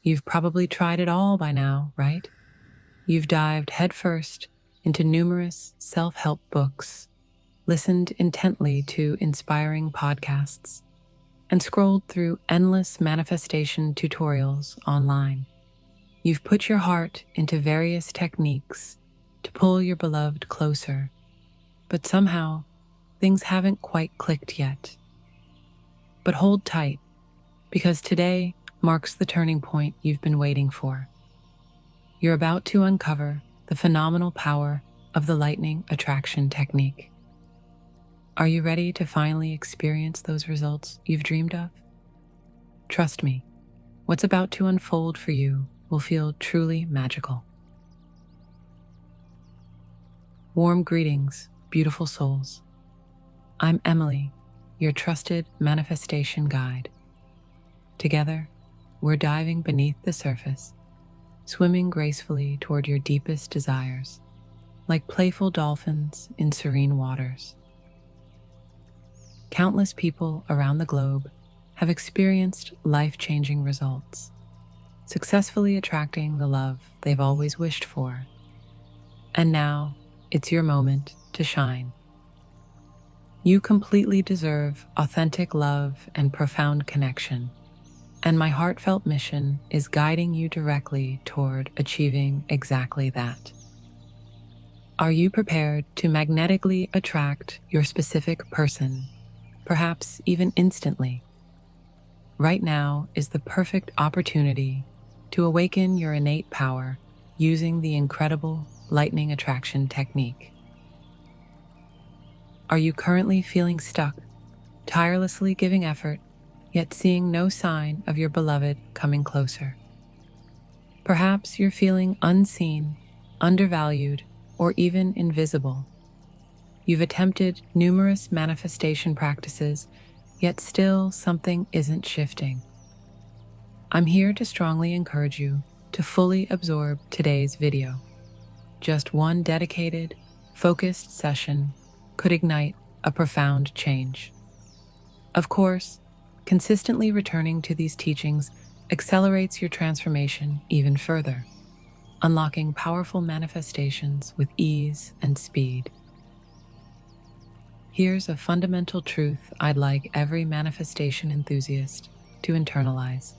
You've probably tried it all by now, right? You've dived headfirst into numerous self-help books, listened intently to inspiring podcasts, and scrolled through endless manifestation tutorials online. You've put your heart into various techniques to pull your beloved closer, but somehow things haven't quite clicked yet. But hold tight, because today marks the turning point you've been waiting for. You're about to uncover the phenomenal power of the lightning attraction technique. Are you ready to finally experience those results you've dreamed of? Trust me, what's about to unfold for you will feel truly magical. Warm greetings, beautiful souls. I'm Emily, your trusted manifestation guide. Together, we're diving beneath the surface, swimming gracefully toward your deepest desires, like playful dolphins in serene waters. Countless people around the globe have experienced life-changing results, successfully attracting the love they've always wished for. And now, it's your moment to shine. You completely deserve authentic love and profound connection, and my heartfelt mission is guiding you directly toward achieving exactly that. Are you prepared to magnetically attract your specific person, perhaps even instantly? Right now is the perfect opportunity to awaken your innate power using the incredible lightning attraction technique. Are you currently feeling stuck, tirelessly giving effort, yet seeing no sign of your beloved coming closer? Perhaps you're feeling unseen, undervalued, or even invisible. You've attempted numerous manifestation practices, yet still something isn't shifting. I'm here to strongly encourage you to fully absorb today's video. Just one dedicated, focused session could ignite a profound change. Of course, consistently returning to these teachings accelerates your transformation even further, unlocking powerful manifestations with ease and speed. Here's a fundamental truth I'd like every manifestation enthusiast to internalize.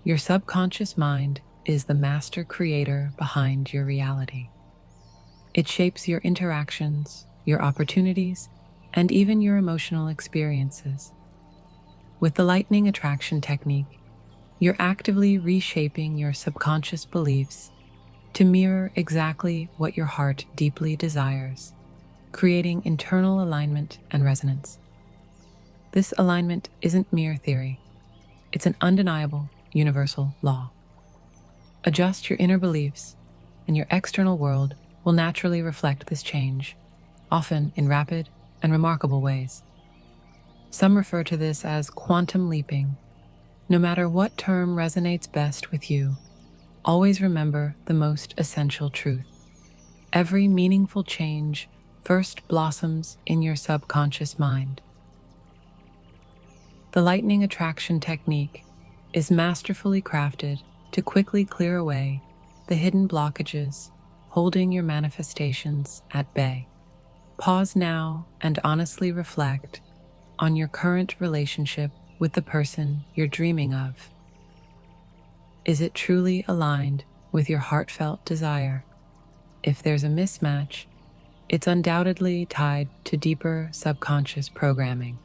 Your subconscious mind is the master creator behind your reality. It shapes your interactions, your opportunities, and even your emotional experiences. With the lightning attraction technique, you're actively reshaping your subconscious beliefs to mirror exactly what your heart deeply desires, creating internal alignment and resonance. This alignment isn't mere theory. It's an undeniable, universal law. Adjust your inner beliefs, and your external world will naturally reflect this change, often in rapid and remarkable ways. Some refer to this as quantum leaping. No matter what term resonates best with you, always remember the most essential truth. Every meaningful change first blossoms in your subconscious mind. The lightning attraction technique is masterfully crafted to quickly clear away the hidden blockages holding your manifestations at bay. Pause now and honestly reflect on your current relationship with the person you're dreaming of. Is it truly aligned with your heartfelt desire? If there's a mismatch, it's undoubtedly tied to deeper subconscious programming.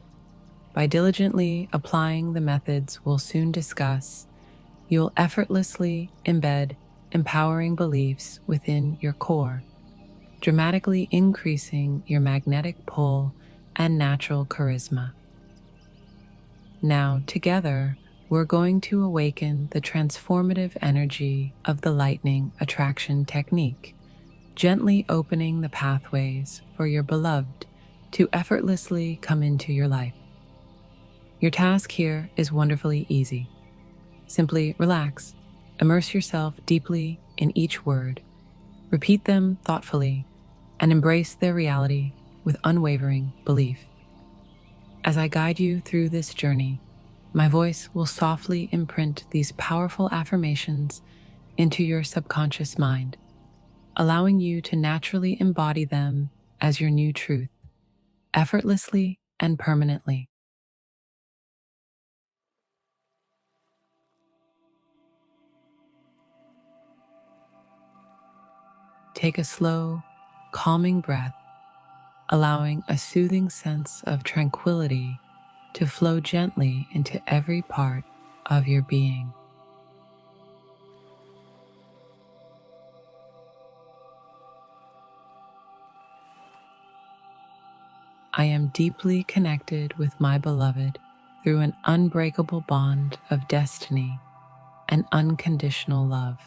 By diligently applying the methods we'll soon discuss, you'll effortlessly embed empowering beliefs within your core, dramatically increasing your magnetic pull and natural charisma. Now, together, we're going to awaken the transformative energy of the lightning attraction technique, gently opening the pathways for your beloved to effortlessly come into your life. Your task here is wonderfully easy. Simply relax, immerse yourself deeply in each word, repeat them thoughtfully, and embrace their reality with unwavering belief. As I guide you through this journey, My voice will softly imprint these powerful affirmations into your subconscious mind, allowing you to naturally embody them as your new truth, effortlessly and permanently. Take a slow, calming breath, allowing a soothing sense of tranquility to flow gently into every part of your being. I am deeply connected with my beloved through an unbreakable bond of destiny and unconditional love.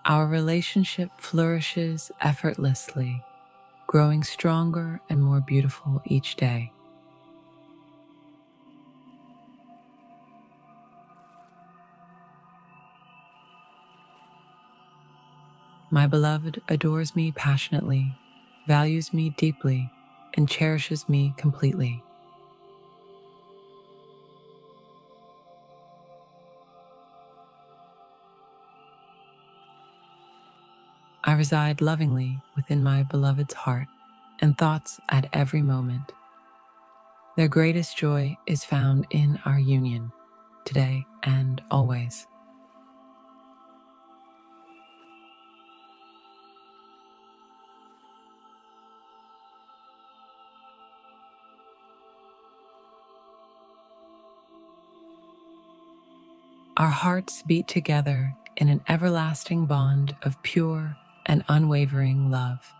Our relationship flourishes effortlessly, growing stronger and more beautiful each day. My beloved adores me passionately, values me deeply, and cherishes me completely. I reside lovingly within my beloved's heart and thoughts at every moment. Their greatest joy is found in our union, today and always. Our hearts beat together in an everlasting bond of pure and unwavering love.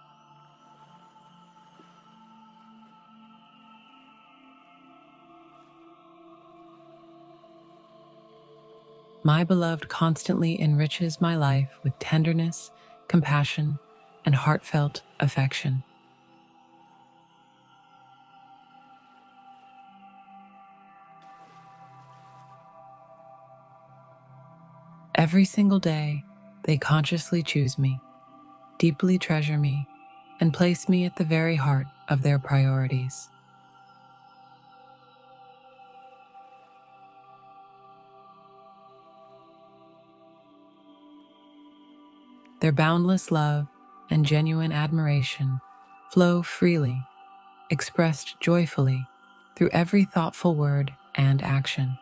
My beloved constantly enriches my life with tenderness, compassion, and heartfelt affection. Every single day, they consciously choose me, deeply treasure me, and place me at the very heart of their priorities. Their boundless love and genuine admiration flow freely, expressed joyfully through every thoughtful word and action.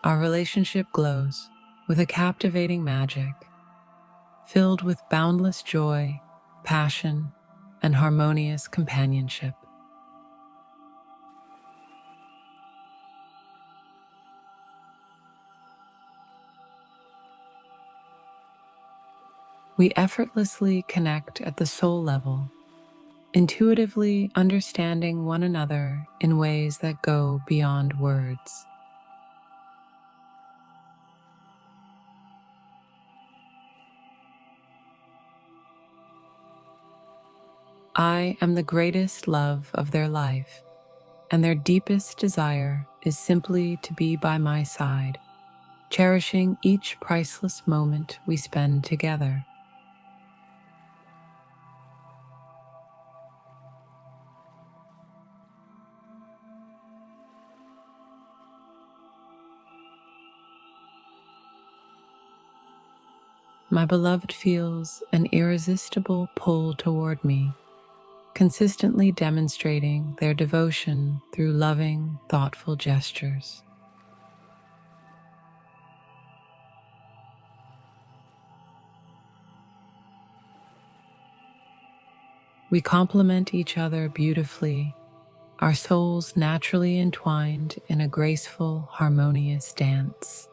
Our relationship glows with a captivating magic, filled with boundless joy, passion, and harmonious companionship. We effortlessly connect at the soul level, intuitively understanding one another in ways that go beyond words. I am the greatest love of their life, and their deepest desire is simply to be by my side, cherishing each priceless moment we spend together. My beloved feels an irresistible pull toward me, consistently demonstrating their devotion through loving, thoughtful gestures. We complement each other beautifully, our souls naturally entwined in a graceful, harmonious dance.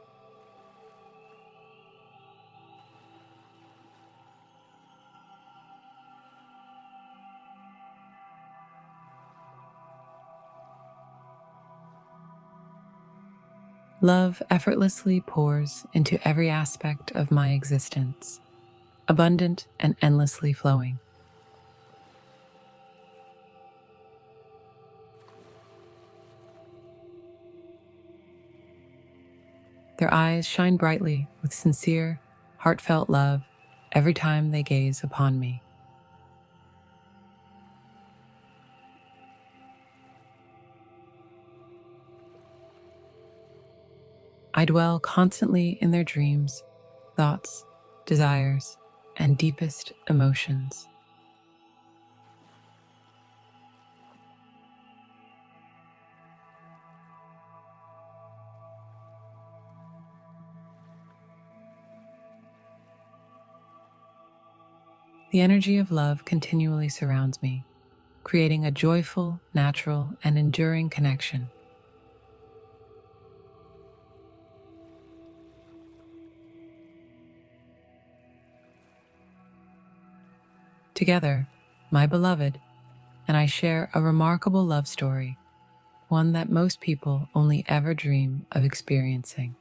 Love effortlessly pours into every aspect of my existence, abundant and endlessly flowing. Their eyes shine brightly with sincere, heartfelt love every time they gaze upon me. I dwell constantly in their dreams, thoughts, desires, and deepest emotions. The energy of love continually surrounds me, creating a joyful, natural, and enduring connection. Together, my beloved and I share a remarkable love story, one that most people only ever dream of experiencing.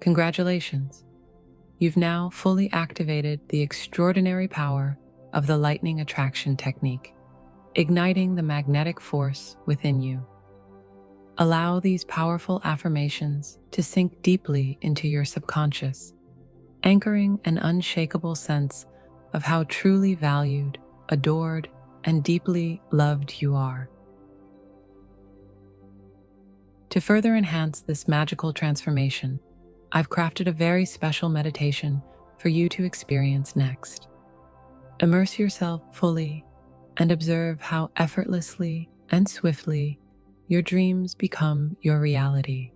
Congratulations! You've now fully activated the extraordinary power of the lightning attraction technique, igniting the magnetic force within you. Allow these powerful affirmations to sink deeply into your subconscious, anchoring an unshakable sense of how truly valued, adored, and deeply loved you are. To further enhance this magical transformation, I've crafted a very special meditation for you to experience next. Immerse yourself fully and observe how effortlessly and swiftly your dreams become your reality.